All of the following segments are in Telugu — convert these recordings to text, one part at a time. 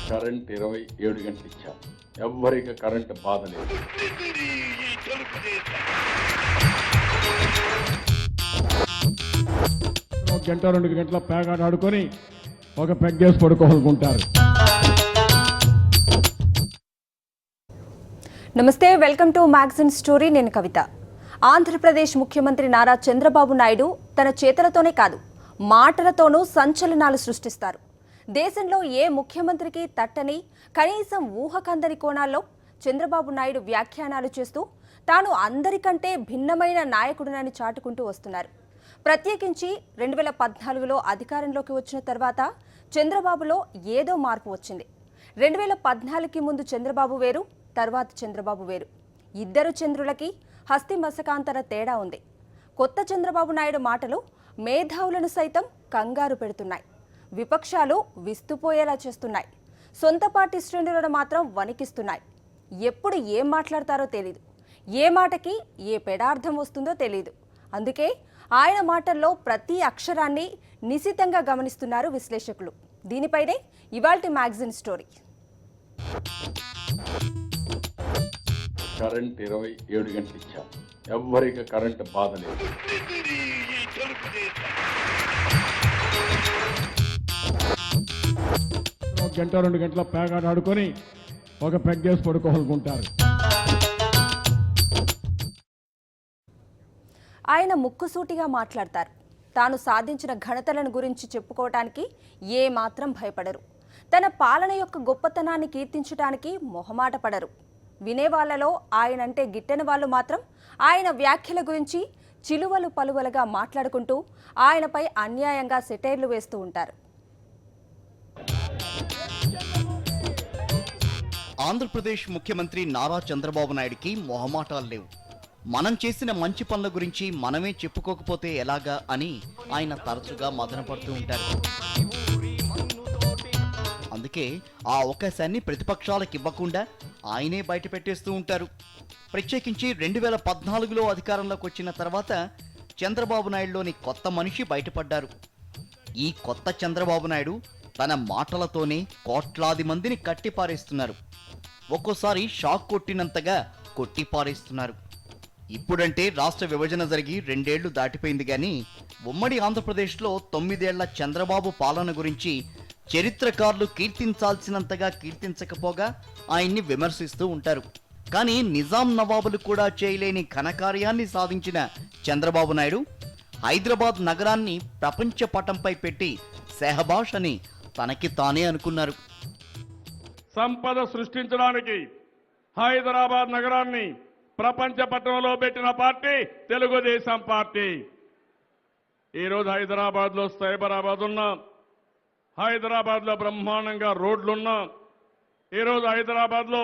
కరెంట్ 27 గంటలు ఇచ్చాం. ఎవ్వరికి కరెంట్ బాధ లేదు. ఒక గంట 2 గంటల పేకాట ఆడుకొని ఒక పెగ్గేసి పడుకోవాలనుకుంటారు. నమస్తే, వెల్కమ్ టు మ్యాగజైన్ స్టోరీ. నేను కవిత. ఆంధ్రప్రదేశ్ ముఖ్యమంత్రి నారా చంద్రబాబు నాయుడు తన చేతలతోనే కాదు, మాటలతోనూ సంచలనాలు సృష్టిస్తారు. దేశంలో ఏ ముఖ్యమంత్రికి తట్టని, కనీసం ఊహకందని కోణాల్లో చంద్రబాబు నాయుడు వ్యాఖ్యానాలు చేస్తూ తాను అందరికంటే భిన్నమైన నాయకుడినని చాటుకుంటూ వస్తున్నారు. ప్రత్యేకించి 2014లో అధికారంలోకి వచ్చిన తర్వాత చంద్రబాబులో ఏదో మార్పు వచ్చింది. 2014కి ముందు చంద్రబాబు వేరు, తర్వాత చంద్రబాబు వేరు. ఇద్దరు చంద్రులకి హస్తి మసకాంతర తేడా ఉంది. కొత్త చంద్రబాబు నాయుడు మాటలు మేధావులను సైతం కంగారు పెడుతున్నాయి. విపక్షాలు విస్తుపోయేలా చేస్తున్నాయి. సొంత పార్టీ శ్రేణులను మాత్రం వణికిస్తున్నాయి. ఎప్పుడు ఏం మాట్లాడతారో తెలీదు, ఏ మాటకి ఏ పెడార్థం వస్తుందో తెలీదు. అందుకే ఆయన మాటల్లో ప్రతి అక్షరాన్ని నిశితంగా గమనిస్తున్నారు విశ్లేషకులు. దీనిపైనే ఇవాల్టి మ్యాగజైన్ స్టోరీ. కరెంట్ 27 గంటలు ఇచ్చాం. ఎవ్వరికి కరెంట్ బాధ లేదు. ఒక గంట 2 గంటల పేకాట ఆడుకొని ఒక పెగ్గేసి పడుకోవాలనుకుంటారు. ఆయన ముక్కుసూటిగా మాట్లాడతారు. తాను సాధించిన ఘనతలను గురించి చెప్పుకోవటానికి ఏమాత్రం భయపడరు. తన పాలన యొక్క గొప్పతనాన్ని కీర్తించడానికి మొహమాట పడరు. వినేవాళ్లలో ఆయనంటే గిట్టని వాళ్ళు మాత్రం ఆయన వ్యాఖ్యల గురించి చిలువలు పలువలుగా మాట్లాడుకుంటూ ఆయనపై అన్యాయంగా సెటైర్లు వేస్తూ ఉంటారు. ఆంధ్రప్రదేశ్ ముఖ్యమంత్రి నారా చంద్రబాబు నాయుడికి మొహమాటాలు లేవు. మనం చేసిన మంచి పనుల గురించి మనమే చెప్పుకోకపోతే ఎలాగా అని ఆయన తరచుగా మదనపడుతూ ఉంటారు. అందుకే ఆ అవకాశాన్ని ప్రతిపక్షాలకు ఇవ్వకుండా ఆయనే బయట పెట్టేస్తూ ఉంటారు. ప్రత్యేకించి 2014లో అధికారంలోకి వచ్చిన తర్వాత చంద్రబాబు నాయుడులోని కొత్త మనిషి బయటపడ్డారు. ఈ కొత్త చంద్రబాబు నాయుడు తన మాటలతోనే కోట్లాది మందిని కట్టిపారేస్తున్నారు. ఒక్కోసారి షాక్ కొట్టినంతగా కొట్టిపారేస్తున్నారు. ఇప్పుడంటే రాష్ట్ర విభజన జరిగి 2 ఏళ్లు దాటిపోయింది కానీ ఉమ్మడి ఆంధ్రప్రదేశ్లో 9 ఏళ్ల చంద్రబాబు పాలన గురించి చరిత్రకారులు కీర్తించాల్సినంతగా కీర్తించకపోగా ఆయన్ని విమర్శిస్తూ ఉంటారు. కానీ నిజాం నవాబులు కూడా చేయలేని ఘనకార్యాన్ని సాధించిన చంద్రబాబు నాయుడు హైదరాబాద్ నగరాన్ని ప్రపంచ పటంపై పెట్టి సెహబాష్ అని తనకి తానే అనుకున్నారు. సంపద సృష్టించడానికి హైదరాబాద్ నగరాన్ని ప్రపంచ పటంలో పెట్టిన పార్టీ తెలుగుదేశం పార్టీ. ఈరోజు హైదరాబాద్లో సైబరాబాద్ ఉన్నాం, హైదరాబాద్లో బ్రహ్మాండంగా రోడ్లున్నా, ఈరోజు హైదరాబాద్లో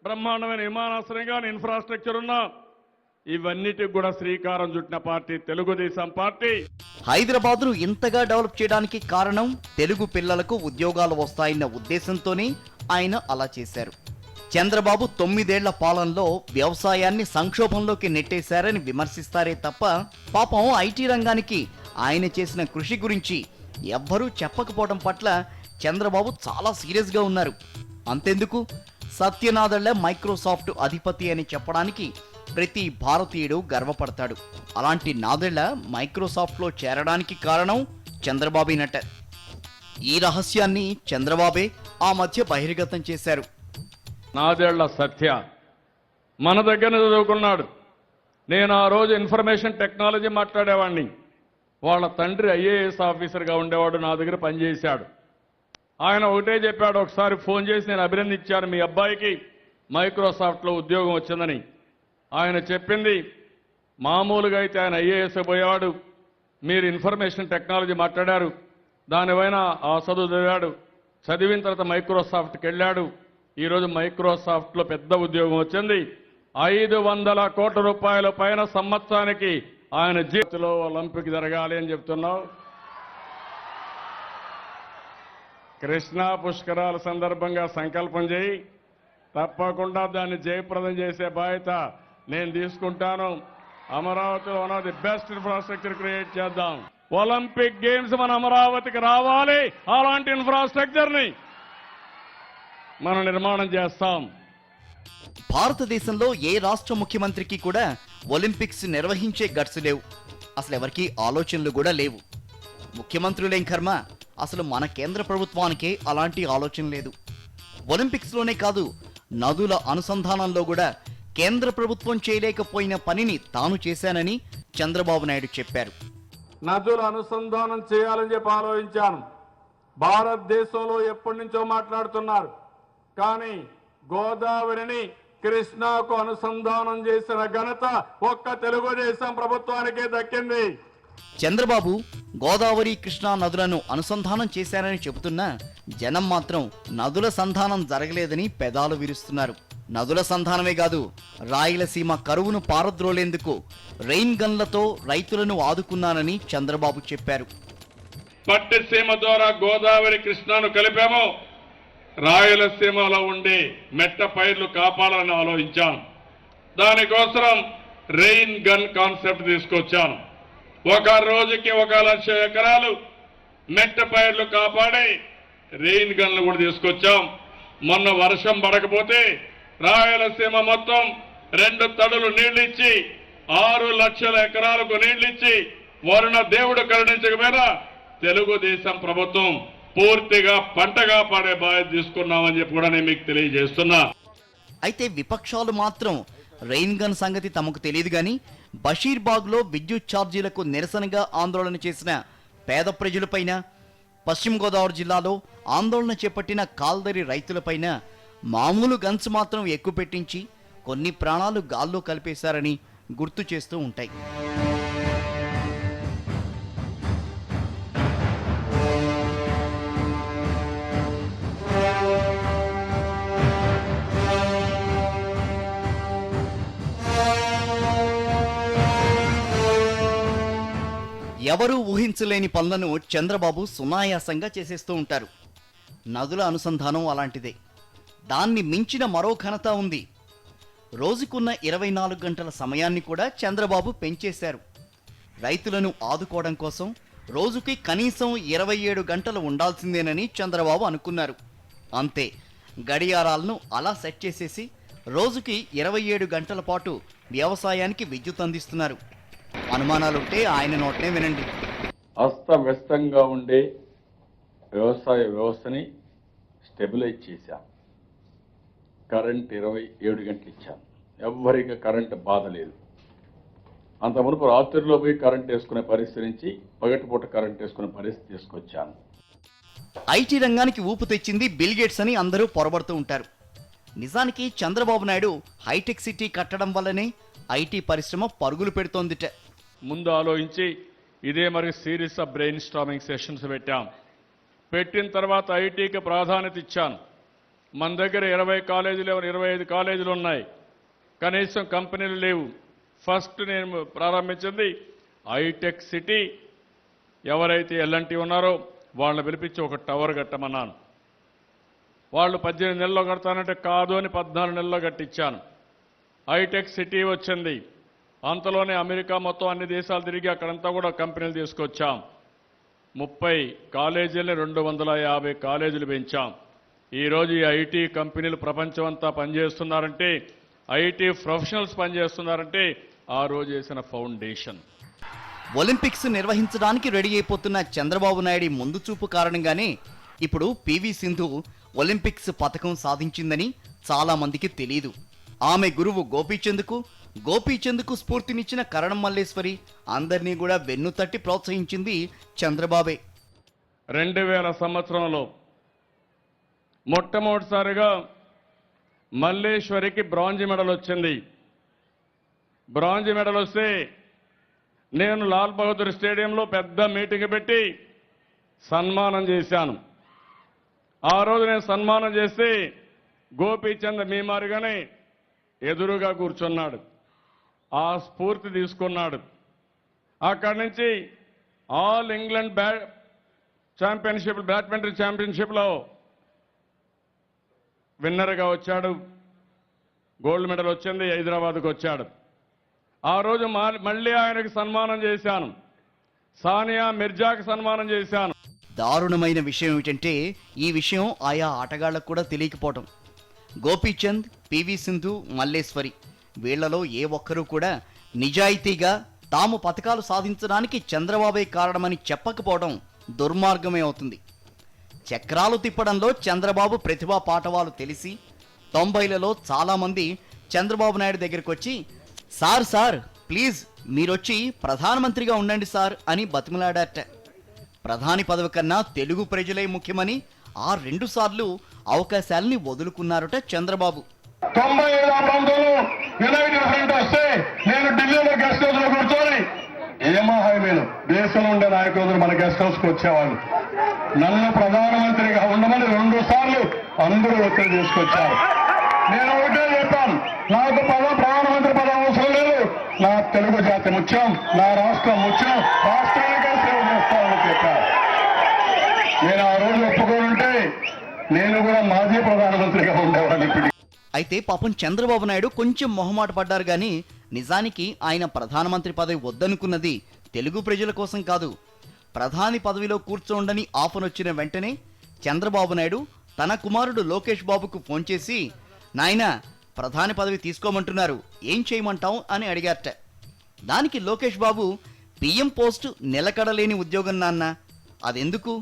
బ్రహ్మాండమైన విమానాశ్రయం కానీ ఇన్ఫ్రాస్ట్రక్చర్ ఉన్నా, ఇవన్నిటికి కూడా శ్రీకారం చుట్టిన పార్టీ తెలుగుదేశం పార్టీ. హైదరాబాద్ను ఇంతగా డెవలప్ చేయడానికి కారణం తెలుగు పిల్లలకు ఉద్యోగాలు వస్తాయన్న ఉద్దేశంతోనే ఆయన అలా చేశారు. చంద్రబాబు 9 ఏళ్ల పాలనలో వ్యవసాయాన్ని సంక్షోభంలోకి నెట్టేశారని విమర్శిస్తారే తప్ప పాపం ఐటీ రంగానికి ఆయన చేసిన కృషి గురించి ఎవ్వరూ చెప్పకపోవడం పట్ల చంద్రబాబు చాలా సీరియస్గా ఉన్నారు. అంతెందుకు, సత్యనాదెళ్ల మైక్రోసాఫ్ట్ అధిపతి అని చెప్పడానికి ప్రతి భారతీయుడు గర్వపడతాడు. అలాంటి నాదెళ్ల మైక్రోసాఫ్ట్లో చేరడానికి కారణం చంద్రబాబేనట. ఈ రహస్యాన్ని చంద్రబాబే ఆ మధ్య బహిర్గతం చేశారు. నాదేళ్ల సత్య మన దగ్గర చదువుకున్నాడు. నేను ఆ రోజు ఇన్ఫర్మేషన్ టెక్నాలజీ మాట్లాడేవాడిని. వాళ్ళ తండ్రి ఐఏఎస్ ఆఫీసర్గా ఉండేవాడు, నా దగ్గర పనిచేశాడు. ఆయన ఒకటే చెప్పాడు, ఒకసారి ఫోన్ చేసి నేను అభినందించాను మీ అబ్బాయికి మైక్రోసాఫ్ట్లో ఉద్యోగం వచ్చిందని. ఆయన చెప్పింది మామూలుగా అయితే ఆయన ఐఏఎస్ పోయేవాడు, మీరు ఇన్ఫర్మేషన్ టెక్నాలజీ మాట్లాడారు, దానిపైన ఆ చదువు చదివాడు, చదివిన తర్వాత మైక్రోసాఫ్ట్కి వెళ్ళాడు. ఈరోజు మైక్రోసాఫ్ట్లో పెద్ద ఉద్యోగం వచ్చింది. 500 కోట్ల రూపాయల పైన సంవత్సరానికి ఆయన జీవితంలో ఒలింపిక్ జరగాలి అని చెప్తున్నావు. కృష్ణా పుష్కరాల సందర్భంగా సంకల్పం చేయి, తప్పకుండా దాన్ని జయప్రదం చేసే బాధ్యత నేను తీసుకుంటాను. అమరావతిలో one of the best infrastructure create చేద్దాం. ఒలింపిక్ గేమ్స్ మన అమరావతికి రావాలి. అలాంటి ఇన్ఫ్రాస్ట్రక్చర్ని మనం నిర్మాణం చేస్తాం. భారతదేశంలో ఏ రాష్ట్ర ముఖ్యమంత్రికి కూడా ఒలింపిక్స్ నిర్వహించే గట్స్ లేవు. అసలు ఎవరికీ ఆలోచనలు కూడా లేవు. ముఖ్యమంత్రులేం కర్మ, అసలు మన కేంద్ర ప్రభుత్వానికే అలాంటి ఆలోచన లేదు. ఒలింపిక్స్లోనే కాదు, నదుల అనుసంధానంలో కూడా కేంద్ర ప్రభుత్వం చేయలేకపోయిన పనిని తాను చేశానని చంద్రబాబు నాయుడు చెప్పారు. నదుల అనుసంధానం చేయాలని చెప్పి ఆలోచించాను. భారతదేశంలో ఎప్పటి నుంచో మాట్లాడుతున్నారు, కానీ గోదావరిని కృష్ణాకు అనుసంధానం చేసిన ఘనత ఒక్క తెలుగుదేశం ప్రభుత్వానికే దక్కింది. చంద్రబాబు గోదావరి కృష్ణా నదులను అనుసంధానం చేశారని చెబుతున్నా జనం మాత్రం నదుల సంధానం జరగలేదని పెదాలు విరుస్తున్నారు. నదుల సంధానమే కాదు, రాయలసీమ కరువును పారద్రోలేందుకు రెయిన్ గన్లతో రైతులను ఆదుకున్నానని చంద్రబాబు చెప్పారు. పట్టిసీమ ద్వారా గోదావరి కృష్ణాను కలిపాము. రాయలసీమలో ఉండే మెట్ట పైర్లు కాపాడాలని ఆలోచించాను. దానికోసం రెయిన్ గన్ కాన్సెప్ట్ తీసుకొచ్చాను. ఒక రోజుకి 1,00,000 ఎకరాలు మెట్ట పైర్లు కాపాడి రెయిన్ గన్లు కూడా తీసుకొచ్చాం. మొన్న వర్షం పడకపోతే రాయలసీమ మొత్తం 2 తడులు నీళ్లిచ్చి 6,00,000 ఎకరాలకు నీళ్లిచ్చి వరుణ దేవుడు కరుణించకపోయినా తెలుగుదేశం ప్రభుత్వం పూర్తిగా పంట కాపాడే బాధ్యత తీసుకున్నామని చెప్పి కూడా నేను మీకు తెలియజేస్తున్నా. అయితే విపక్షాలు మాత్రం రెయిన్ గన్ సంగతి తమకు తెలియదు గాని బషీర్బాగ్లో విద్యుత్ ఛార్జీలకు నిరసనగా ఆందోళన చేసిన పేద ప్రజలపైన, పశ్చిమ గోదావరి జిల్లాలో ఆందోళన చేపట్టిన కాల్దరి రైతులపైన మామూలు గన్స్ మాత్రం ఎక్కువ పెట్టించి కొన్ని ప్రాణాలు గాల్లో కలిపేశారని గుర్తు చేస్తూ ఉంటాయి. ఎవరూ ఊహించలేని పనులను చంద్రబాబు సునాయాసంగా చేసేస్తూ ఉంటారు. నదుల అనుసంధానం అలాంటిదే. దాన్ని మించిన మరో ఘనత ఉంది. రోజుకున్న 24 గంటల సమయాన్ని కూడా చంద్రబాబు పెంచేశారు. రైతులను ఆదుకోవడం కోసం రోజుకి కనీసం 27 గంటలు ఉండాల్సిందేనని చంద్రబాబు అనుకున్నారు. అంతే, గడియారాలను అలా సెట్ చేసేసి రోజుకి 27 గంటల పాటు వ్యవసాయానికి విద్యుత్ అందిస్తున్నారు. అనుమానాలుంటే ఆయన నోటనే వినండి. అస్తవ్యస్తంగా ఉండే వ్యవసాయ వ్యవస్థని స్టెబిలైజ్ చేశాం. కరెంట్ 27 గంటలు ఇచ్చాం. ఎవ్వరికి కరెంట్ బాధ లేదు. అంత మునుపు రాత్రిలో పోయి కరెంట్ వేసుకునే పరిస్థితి నుంచి పగటిపూట కరెంట్ వేసుకునే పరిస్థితి తీసుకొచ్చాను. ఐటీ రంగానికి ఊపు తెచ్చింది బిల్ గేట్స్ అని అందరూ పొరబడుతూ ఉంటారు. నిజానికి చంద్రబాబు నాయుడు హైటెక్ సిటీ కట్టడం వల్లనే ఐటీ పరిశ్రమ పరుగులు పెడుతోందిట. ముందు ఆలోచించి ఇదే మరి series of brain storming sessions పెట్టాం. పెట్టిన తర్వాత ఐటీకి ప్రాధాన్యత ఇచ్చాను. మన దగ్గర 20 కాలేజీలు 25 కాలేజీలు ఉన్నాయి, కనీసం కంపెనీలు లేవు. ఫస్ట్ నేను ప్రారంభించింది హైటెక్ సిటీ. ఎవరైతే ఎల్ఎన్టీ ఉన్నారో వాళ్ళని పిలిపించి ఒక టవర్ కట్టమన్నాను. వాళ్ళు 18 నెలల్లో కడతానంటే కాదు అని 14 నెలల్లో కట్టించాను. హైటెక్ సిటీ వచ్చింది. అంతలోనే అమెరికా మొత్తం అన్ని దేశాలు తిరిగి అక్కడంతా కూడా కంపెనీలు తీసుకొచ్చాం. 30 కాలేజీలని 250 కాలేజీలు పెంచాం. ఈరోజు ఈ ఐటీ కంపెనీలు ప్రపంచం అంతా పనిచేస్తున్నారంటే, ఐటీ ప్రొఫెషనల్స్ పనిచేస్తున్నారంటే ఆ రోజు వేసిన ఫౌండేషన్. ఒలింపిక్స్ నిర్వహించడానికి రెడీ అయిపోతున్న చంద్రబాబు నాయుడు ముందు చూపు కారణంగానే ఇప్పుడు పివి సింధు ఒలింపిక్స్ పథకం సాధించిందని చాలా మందికి తెలియదు. ఆమె గురువు గోపీచంద్కు స్ఫూర్తినిచ్చిన కరణం మల్లేశ్వరి అందరినీ కూడా వెన్నుతట్టి ప్రోత్సహించింది చంద్రబాబే. 2000 సంవత్సరంలో మొట్టమొదటిసారిగా మల్లేశ్వరికి బ్రాంజ్ మెడల్ వచ్చింది. బ్రాంజ్ మెడల్ వస్తే నేను లాల్ బహదూర్ స్టేడియంలో పెద్ద మీటింగ్ పెట్టి సన్మానం చేశాను. ఆ రోజు నేను సన్మానం చేస్తే గోపీచంద్ మీ మారిగానే ఎదురుగా కూర్చున్నాడు. ఆ స్ఫూర్తి తీసుకున్నాడు. అక్కడి నుంచి ఆల్ ఇంగ్లాండ్ బ్యాడ్మింటన్ ఛాంపియన్షిప్లో విన్నర్గా వచ్చాడు. గోల్డ్ మెడల్ వచ్చింది. హైదరాబాద్కు వచ్చాడు. ఆ రోజు మళ్ళీ ఆయనకు సన్మానం చేశాను. సానియా మిర్జాకి సన్మానం చేశాను. దారుణమైన విషయం ఏమిటంటే ఈ విషయం ఆయా ఆటగాళ్లకు కూడా తెలియకపోవటం. గోపీచంద్, పివి సింధు, మల్లేశ్వరి వీళ్లలో ఏ ఒక్కరూ కూడా నిజాయితీగా తాము పథకాలు సాధించడానికి చంద్రబాబే కారణమని చెప్పకపోవడం దుర్మార్గమే అవుతుంది. చక్రాలు తిప్పడంలో చంద్రబాబు ప్రతిభా పాఠవాలు తెలిసి 90లలో చాలామంది చంద్రబాబు నాయుడు దగ్గరికి వచ్చి సార్ ప్లీజ్ మీరొచ్చి ప్రధానమంత్రిగా ఉండండి సార్ అని బతిమలాడారట. ప్రధాని పదవి కన్నా తెలుగు ప్రజలే ముఖ్యమని ఆ 2 సార్లు అవకాశాలని వదులుకున్నారట చంద్రబాబు. 97 ప్రాంతంలో యునైటెడ్ ఫ్రంట్ వస్తే నేను ఢిల్లీలో గెస్ట్ హౌస్ లో కూర్చొని ఏమా హైవేలు దేశంలో ఉండే నాయకులందరూ మన గెస్ట్ హౌస్ కు వచ్చేవాళ్ళు. నన్ను ప్రధానమంత్రిగా ఉండమని 2 సార్లు అందరూ ఒత్తిడి తీసుకొచ్చారు. నేను ఒకటే చెప్పాను, నాకు ప్రధానమంత్రి పదవి అవసరం లేదు, నా తెలుగు జాతి ముఖ్యం, నా రాష్ట్రం ముఖ్యం, రాష్ట్రానికే సేవ చేస్తానని చెప్పాను. నేను ఆ రోజు ఒప్పుకోనుంటే నేను కూడా మాజీ ప్రధానమంత్రిగా ఉండేవాడిని. ఇప్పుడు అయితే పాపం చంద్రబాబు నాయుడు కొంచెం మొహమాట పడ్డారు కానీ నిజానికి ఆయన ప్రధానమంత్రి పదవి వద్దనుకున్నది తెలుగు ప్రజల కోసం కాదు. ప్రధాని పదవిలో కూర్చోండని ఆఫర్ వచ్చిన వెంటనే చంద్రబాబు నాయుడు తన కుమారుడు లోకేష్ బాబుకు ఫోన్ చేసి నాయనా ప్రధాని పదవి తీసుకోమంటున్నారు, ఏం చేయమంటావు అని అడిగారట. దానికి లోకేష్ బాబు పిఎం పోస్ట్ నిలకడలేని ఉద్యోగం నాన్న, అదెందుకు,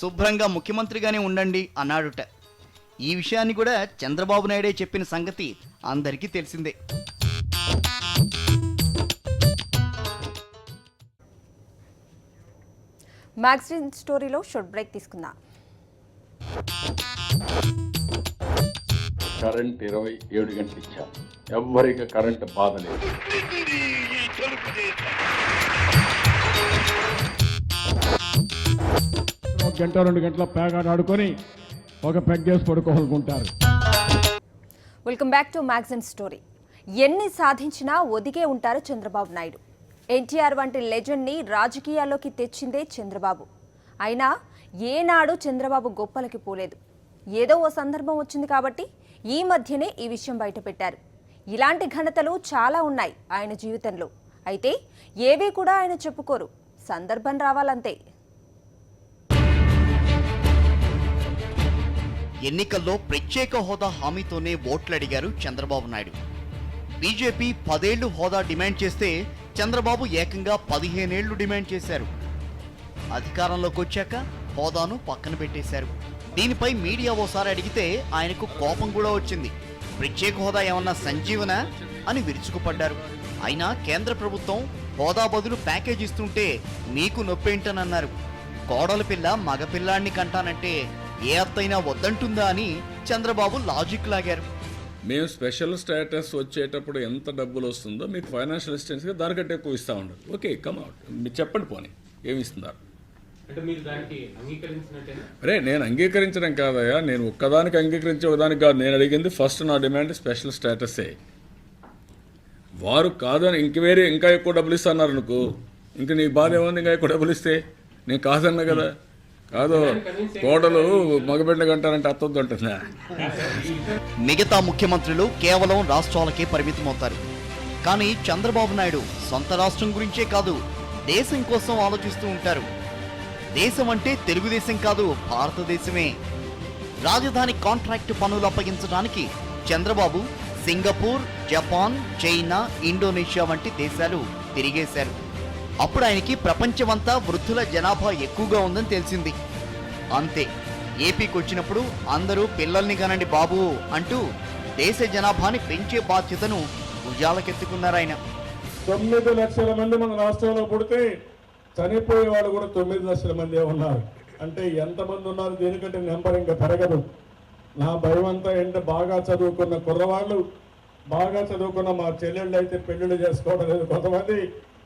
శుభ్రంగా ముఖ్యమంత్రిగానే ఉండండి అన్నాడుట. ఈ విషయాన్ని కూడా చంద్రబాబు నాయుడే చెప్పిన సంగతి అందరికీ తెలిసిందే. మ్యాగజైన్ స్టోరీలో షార్ట్ బ్రేక్ తీసుకుందాం. కరెంట్ 27 గంటలు ఇచ్చాం. ఎవ్వరికి కరెంట్ బాధ లేదు. ఒక గంట 2 గంటల పేకాట ఆడుకొని ఒక పెగ్గేసి పడుకోవాలనుకుంటారు. Welcome back to magazine story. ఎన్ని సాధించినా ఒదిగే ఉంటారు చంద్రబాబు నాయుడు. ఎన్టీఆర్ వంటి లెజెండ్ని రాజకీయాల్లోకి తెచ్చిందే చంద్రబాబు. అయినా ఏనాడు చంద్రబాబు గొప్పలకి పోలేదు. ఏదో ఓ సందర్భం వచ్చింది కాబట్టి ఈ మధ్యనే ఈ విషయం బయటపెట్టారు. ఇలాంటి ఘనతలు చాలా ఉన్నాయి ఆయన జీవితంలో. అయితే ఏవీ కూడా ఆయన చెప్పుకోరు, సందర్భం రావాలంతే. ఎన్నికల్లో ప్రత్యేక హోదా హామీతోనే ఓట్లు అడిగారు చంద్రబాబు నాయుడు. బీజేపీ 10 ఏళ్లు హోదా డిమాండ్ చేస్తే చంద్రబాబు ఏకంగా 15 ఏళ్లు డిమాండ్ చేశారు. అధికారంలోకి వచ్చాక హోదాను పక్కన పెట్టేశారు. దీనిపై మీడియా ఓసారి అడిగితే ఆయనకు కోపం కూడా వచ్చింది. ప్రత్యేక హోదా ఏమన్నా సంజీవన అని విరుచుకుపడ్డారు. అయినా కేంద్ర ప్రభుత్వం హోదా బదులు ప్యాకేజ్ ఇస్తుంటే మీకు నొప్పేంటనన్నారు. కోడల పిల్ల మగపిల్లాన్ని కంటానంటే ఏ అత్తైనా వద్దంటుందా అని చంద్రబాబు లాజిక్ లాగారు. మేము స్పెషల్ స్టేటస్ వచ్చేటప్పుడు ఎంత డబ్బులు వస్తుందో మీకు ఫైనాన్షియల్ అసిస్టెన్స్గా దానికంటే ఎక్కువ ఇస్తూ ఉండదు. ఓకే, కమ్ అవుట్, మీరు చెప్పండి పోనీ ఏమి ఇస్తున్నారు. అరే నేను అంగీకరించడం కాదయా, నేను ఒక్కదానికి అంగీకరించే ఒకదానికి కాదు. నేను అడిగింది ఫస్ట్ నా డిమాండ్ స్పెషల్ స్టేటసే. వారు కాదని ఇంకా ఎక్కువ డబ్బులు ఇస్తున్నారు అనుకో, ఇంక నీ బాధ ఏముంది? ఇంకా ఎక్కువ డబ్బులు ఇస్తే నేను కాదన్నా కదా. కాదు కోడలు మగబిడ్డ కంటారంటే అత్తొద్దు అంటుందా? మిగతా ముఖ్యమంత్రులు కేవలం రాష్ట్రాలకే పరిమితమవుతారు. కానీ చంద్రబాబు నాయుడు సొంత రాష్ట్రం గురించే కాదు, దేశం కోసం ఆలోచిస్తూ ఉంటారు. దేశం అంటే తెలుగుదేశం కాదు, భారతదేశమే. రాజధాని కాంట్రాక్టు పనులు అప్పగించడానికి Chandrababu Singapore, Japan, China, Indonesia వంటి దేశాలు తిరిగేశారు. అప్పుడు ఆయనకి ప్రపంచమంతా వృద్ధుల జనాభా ఎక్కువగా ఉందని తెలిసింది. అంతే, ఏపీకి వచ్చినప్పుడు అందరూ పిల్లల్ని కనండి బాబు అంటూ దేశ జనాభాని పెంచే బాధ్యతను భుజాలకెత్తుకున్నారాయన. 9 లక్షల మంది మన రాష్ట్రంలో పుడితే చనిపోయే వాళ్ళు కూడా 9 లక్షల మంది ఉన్నారు. అంటే ఎంతమంది ఉన్నారు? దీనికంటే నెంబర్ ఇంకా పెరగదు. నా భయం అంతా ఏంటంటే బాగా చదువుకున్న కుర్రవాళ్ళు, బాగా చదువుకున్న మా చెల్లెళ్ళు అయితే పెళ్లిళ్ళు చేసుకోవడం లేదు. కొంతమంది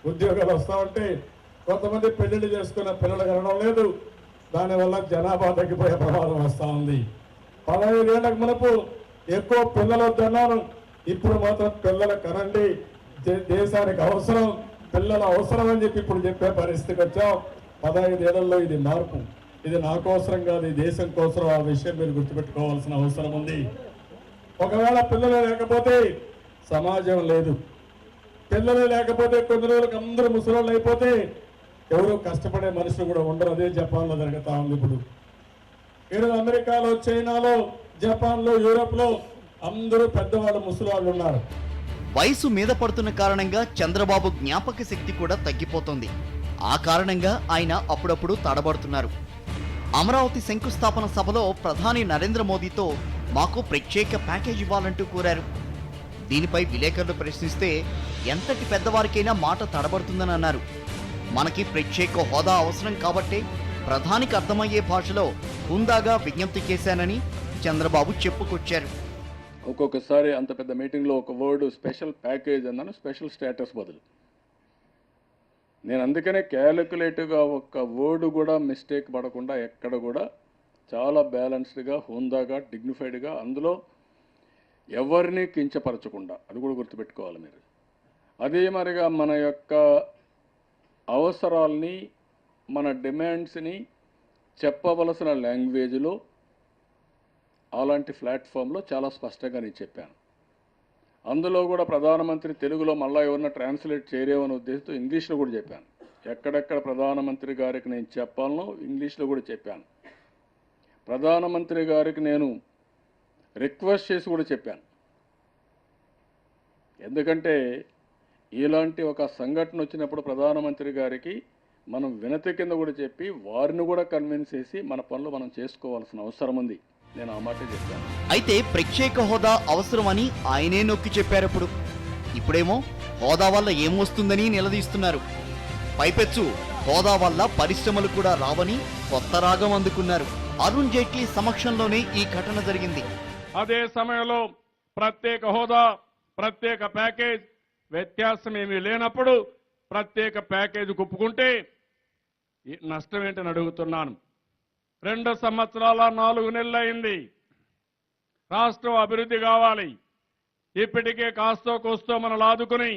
ఉద్యోగాలు వస్తూ ఉంటే కొంతమంది పెళ్లిళ్ళు చేసుకున్న పిల్లలు కనడం లేదు. దానివల్ల జనాభా తగ్గిపోయే ప్రమాదం వస్తూ ఉంది. 15 ఏళ్లకు మునుపు ఎక్కువ పిల్లలు వద్దన్నాను, ఇప్పుడు మాత్రం పిల్లలు కనండి, దేశానికి అవసరం, పిల్లల అవసరం అని చెప్పి ఇప్పుడు చెప్పే పరిస్థితికి వచ్చాం. 15 ఏళ్లలో ఇది మార్పు. ఇది నా కోసరం కాదు, ఈ దేశం కోసం. ఆ విషయం మీరు గుర్తుపెట్టుకోవాల్సిన అవసరం ఉంది. ఒకవేళ పిల్లలు లేకపోతే సమాజం లేదు. పిల్లలు లేకపోతే కొన్ని రోజులకు అందరూ ముసలోళ్ళు అయిపోతే ఎవరు కష్టపడే మనుషులు కూడా ఉండరు. అదే జపాన్లో జరుగుతూ ఉంది. ఇప్పుడు ఈరోజు అమెరికాలో, చైనాలో, జపాన్లో, యూరోప్లో అందరూ పెద్దవాళ్ళు, ముసలివాళ్ళు ఉన్నారు. వయసు మీద పడుతున్న కారణంగా చంద్రబాబు జ్ఞాపక శక్తి కూడా తగ్గిపోతోంది. ఆ కారణంగా ఆయన అప్పుడప్పుడు తడబడుతున్నారు. అమరావతి శంకుస్థాపన సభలో ప్రధాని నరేంద్ర మోదీతో మాకు ప్రత్యేక ప్యాకేజ్ ఇవ్వాలంటూ కోరారు. దీనిపై విలేకరులు ప్రశ్నిస్తే ఎంతటి పెద్దవారికైనా మాట తడబడుతుందని అన్నారు. మనకి ప్రత్యేక హోదా అవసరం కాబట్టే ప్రధానికి అర్థమయ్యే భాషలో హుందాగా విజ్ఞప్తి చేశానని చంద్రబాబు చెప్పుకొచ్చారు. ఒక్కొక్కసారి అంత పెద్ద మీటింగ్లో ఒక వర్డ్ స్పెషల్ ప్యాకేజ్ అన్నాను, స్పెషల్ స్టేటస్ బదులు. నేను అందుకనే క్యాలిక్యులేటివ్గా ఒక్క వర్డ్ కూడా మిస్టేక్ పడకుండా ఎక్కడ కూడా చాలా బ్యాలెన్స్డ్గా, హుందాగా, డిగ్నిఫైడ్గా, అందులో ఎవరిని కించపరచకుండా, అది కూడా గుర్తుపెట్టుకోవాలి మీరు. అదే మరిగా మన యొక్క అవసరాల్ని, మన డిమాండ్స్ని చెప్పవలసిన లాంగ్వేజ్లో అలాంటి ప్లాట్ఫామ్లో చాలా స్పష్టంగా నేను చెప్పాను. అందులో కూడా ప్రధానమంత్రి తెలుగులో మళ్ళీ ఎవరన్నా ట్రాన్స్లేట్ చేయలేమనే ఉద్దేశంతో ఇంగ్లీష్లో కూడా చెప్పాను. ఎక్కడెక్కడ ప్రధానమంత్రి గారికి నేను చెప్పాలనో ఇంగ్లీష్లో కూడా చెప్పాను. ప్రధానమంత్రి గారికి నేను రిక్వెస్ట్ చేసి కూడా చెప్పాను. ఎందుకంటే ఇలాంటి ఒక సంఘటన వచ్చినప్పుడు ప్రధానమంత్రి గారికి మనం వినతి కింద కూడా చెప్పి వారిని కూడా కన్విన్స్ చేసి మన పనులు మనం చేసుకోవాల్సిన అవసరం ఉంది. నేను ఆ మాట చెప్పాను. అయితే ప్రత్యేక హోదా అవసరమని ఆయనే నొక్కి చెప్పారప్పుడు. ఇప్పుడేమో హోదా వల్ల ఏమొస్తుందని నిలదీస్తున్నారు. పైపెచ్చు హోదా వల్ల పరిశ్రమలు కూడా రావని కొత్త రాగం అందుకున్నారు. అరుణ్ జైట్లీ సమక్షంలోనే ఈ ఘటన జరిగింది. అదే సమయంలో ప్రత్యేక హోదా, ప్రత్యేక ప్యాకేజ్ వ్యత్యాసం ఏమీ లేనప్పుడు ప్రత్యేక ప్యాకేజ్ ఒప్పుకుంటే నష్టం ఏంటని అడుగుతున్నాను. 2 సంవత్సరాల 4 నెలలు అయింది. రాష్ట్రం అభివృద్ధి కావాలి. ఇప్పటికే కాస్తో కోస్తో మనం లాదుకుని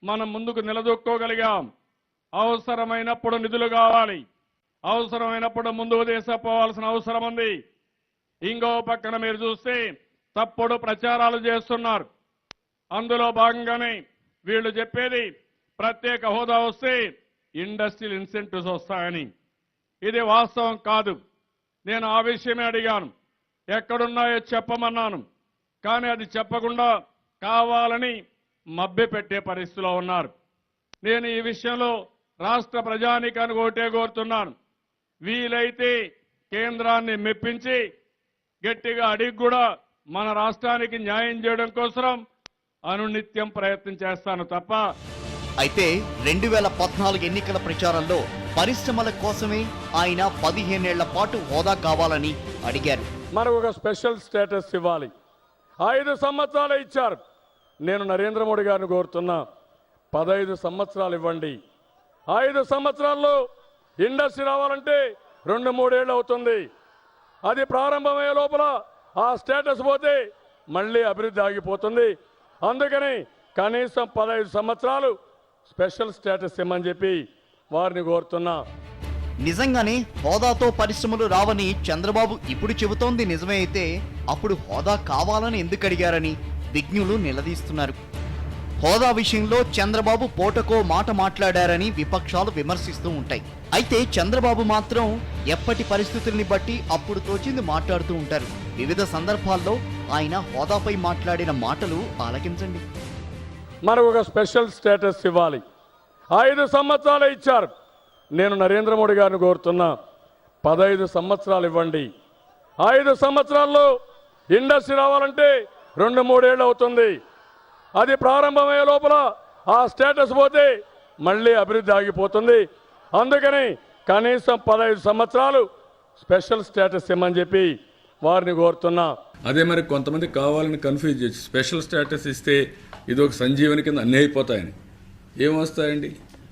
మనం ముందుకు నిలదొక్కోగలిగాం. అవసరమైనప్పుడు నిధులు కావాలి. అవసరమైనప్పుడు ముందుకు తీసుకుపోవాల్సిన అవసరం ఉంది. ఇంకో పక్కన మీరు చూస్తే తప్పుడు ప్రచారాలు చేస్తున్నారు. అందులో భాగంగానే వీళ్ళు చెప్పేది ప్రత్యేక హోదా వస్తే ఇండస్ట్రియల్ ఇన్సెంటివ్స్ వస్తాయని. ఇది వాస్తవం కాదు. నేను ఆ విషయమే అడిగాను. ఎక్కడున్నాయో చెప్పమన్నాను. కానీ అది చెప్పకుండా కావాలని మభ్యపెట్టే పరిస్థితిలో ఉన్నారు. నేను ఈ విషయంలో రాష్ట్ర ప్రజానీకానికి ఒకటే కోరుతున్నాను. వీలైతే కేంద్రాన్ని మెప్పించి గట్టిగా అడిగి కూడా మన రాష్ట్రానికి న్యాయం చేయడం కోసం అనునిత్యం ప్రయత్నం చేస్తాను తప్ప. అయితే 2014 ఎన్నికల ప్రచారంలో పరిశ్రమల కోసమే ఆయన 15 ఏళ్ల పాటు హోదా కావాలని అడిగారు. మనకు ఒక స్పెషల్ స్టేటస్ ఇవ్వాలి. 5 సంవత్సరాలు ఇచ్చారు. నేను నరేంద్ర మోడీ గారిని కోరుతున్నా, 15 సంవత్సరాలు ఇవ్వండి. 5 సంవత్సరాల్లో ఇండస్ట్రీ రావాలంటే 2-3 ఏళ్ళు అవుతుంది. అది ప్రారంభమయ్యే లోపల ఆ స్టేటస్ పోతే మళ్ళీ అభివృద్ధి ఆగిపోతుంది. అందుకని కనీసం 15 సంవత్సరాలు స్పెషల్ స్టేటస్ ఇమ్మని చెప్పి వారిని కోరుతున్నా. నిజంగానే హోదాతో పరిశ్రమలు రావని చంద్రబాబు ఇప్పుడు చెబుతోంది నిజమే అయితే అప్పుడు హోదా కావాలని ఎందుకు అడిగారని విజ్ఞులు నిలదీస్తున్నారు. హోదా విషయంలో చంద్రబాబు పూటకో మాట మాట్లాడారని విపక్షాలు విమర్శిస్తూ ఉంటాయి. అయితే చంద్రబాబు మాత్రం ఎప్పటి పరిస్థితుల్ని బట్టి అప్పుడు తోచింది మాట్లాడుతూ ఉంటారు. వివిధ సందర్భాల్లో ఆయన హోదాపై మాట్లాడిన మాటలు ఆలకించండి. మనకు ఒక స్పెషల్ స్టేటస్ ఇవ్వాలి. 5 సంవత్సరాలు ఇచ్చారు. నేను నరేంద్ర మోడీ గారిని కోరుతున్నా, 15 సంవత్సరాలు ఇవ్వండి. 5 సంవత్సరాల్లో ఇండస్ట్రీ రావాలంటే 2-3 ఏళ్ళు అవుతుంది. అది ప్రారంభమయ్యే లోపల ఆ స్టేటస్ పోతే మళ్ళీ అభివృద్ధి ఆగిపోతుంది. అందుకని కనీసం 15 సంవత్సరాలు స్పెషల్ స్టేటస్ ఇమ్మని చెప్పి వారిని కోరుతున్నా. అదే మరి కొంతమంది కావాలని కన్ఫ్యూజ్ చేసి స్పెషల్ స్టేటస్ ఇస్తే ఇది ఒక సంజీవని కింద అన్నీ అయిపోతాయని. ఏమొస్తాయండి?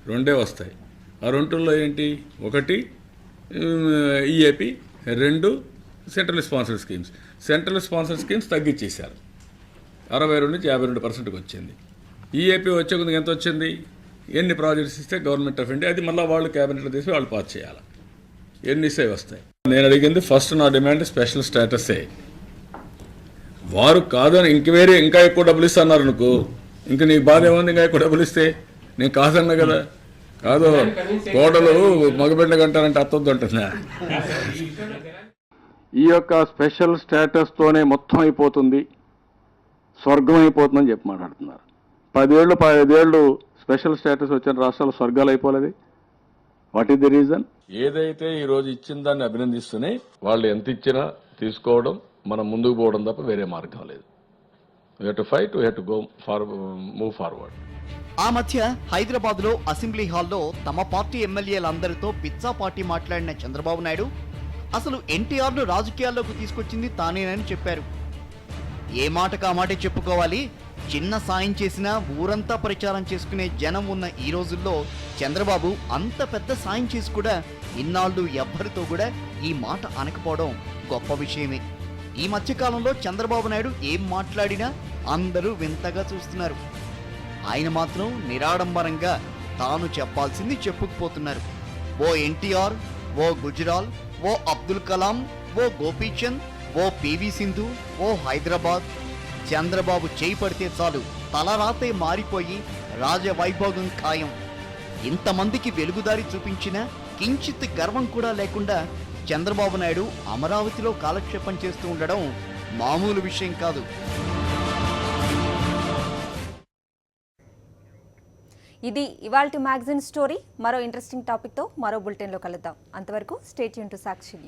2 వస్తాయి. ఆ 2లో ఏంటి? 1 EAP, 2 central sponsor schemes. Central sponsor schemes తగ్గించేశారు. 62 నుంచి 52% వచ్చింది. ఈఏపీ వచ్చే కొద్దిగా ఎంత వచ్చింది? ఎన్ని ప్రాజెక్ట్స్ ఇస్తే గవర్నమెంట్ ఆఫ్ ఇండియా, అది మళ్ళీ వాళ్ళు క్యాబినెట్లో తీసి వాళ్ళు పాస్ చేయాలి. ఎన్ని ఇస్తే వస్తాయి. నేను అడిగింది ఫస్ట్ నా డిమాండ్ స్పెషల్ స్టేటసే. వారు కాదని ఇంకా ఎక్కువ డబ్బులు ఇస్తున్నారు అనుకో, ఇంక నీకు బాధ ఏముంది? ఇంకా ఎక్కువ డబ్బులు ఇస్తే నేను కాదన్నా కదా. కాదు కోడలు మగబిడ్డ కంటారంటే అత్తొద్దు అంటున్నా. ఈ యొక్క స్పెషల్ స్టేటస్తోనే మొత్తం అయిపోతుంది, స్వర్గం అయిపోతుందని చెప్పి మాట్లాడుతున్నారు. 15 ఏళ్ళు స్పెషల్ స్టేటస్ వచ్చిన రాష్ట్రాలు స్వర్గాలు అయిపోలేదు. What is the reason? ఏదైతే ఈ రోజు ఇచ్చిన దాన్ని అభినందిస్తూనే వాళ్ళు ఎంత ఇచ్చినా తీసుకోవడం, మనం ముందుకు పోవడం తప్ప వేరే మార్గం లేదు. We have to fight, we have to go move forward. ఆ మధ్య హైదరాబాద్లో అసెంబ్లీ హాల్లో తమ పార్టీ ఎమ్మెల్యేలందరితో పిచ్చా పార్టీ మాట్లాడిన చంద్రబాబు నాయుడు అసలు ఎన్టీఆర్ను రాజకీయాల్లోకి తీసుకొచ్చింది తానేనని చెప్పారు. ఏ మాటకు ఆ మాటే చెప్పుకోవాలి. చిన్న సాయం చేసినా ఊరంతా ప్రచారం చేసుకునే జనం ఉన్న ఈ రోజుల్లో చంద్రబాబు అంత పెద్ద సాయం చేసి కూడా ఇన్నాళ్ళు ఎవ్వరితో కూడా ఈ మాట అనకపోవడం గొప్ప విషయమే. ఈ మధ్యకాలంలో చంద్రబాబు నాయుడు ఏం మాట్లాడినా అందరూ వింతగా చూస్తున్నారు. ఆయన మాత్రం నిరాడంబరంగా తాను చెప్పాల్సింది చెప్పుకుపోతున్నారు. ఓ ఎన్టీఆర్, ఓ గుజరాల్, ఓ అబ్దుల్ కలాం, ఓ గోపీచంద్, ఓ పివి సింధు, ఓ హైదరాబాద్. చంద్రబాబు చేయి పడితే చాలు తలరాతే మారిపోయి రాజవైభోగం ఖాయం. ఇంతమందికి వెలుగుదారి చూపించిన కించిత్ గర్వం కూడా లేకుండా చంద్రబాబు నాయుడు అమరావతిలో కాలక్షేపం చేస్తూ ఉండడం మామూలు విషయం కాదు. ఇది ఇవాల్టి మ్యాగజైన్ స్టోరీ. మరో ఇంట్రెస్టింగ్ టాపిక్తో మరో బులెటిన్లో కలుద్దాం. అంతవరకు స్టే ట్యూన్ టు సాక్షి.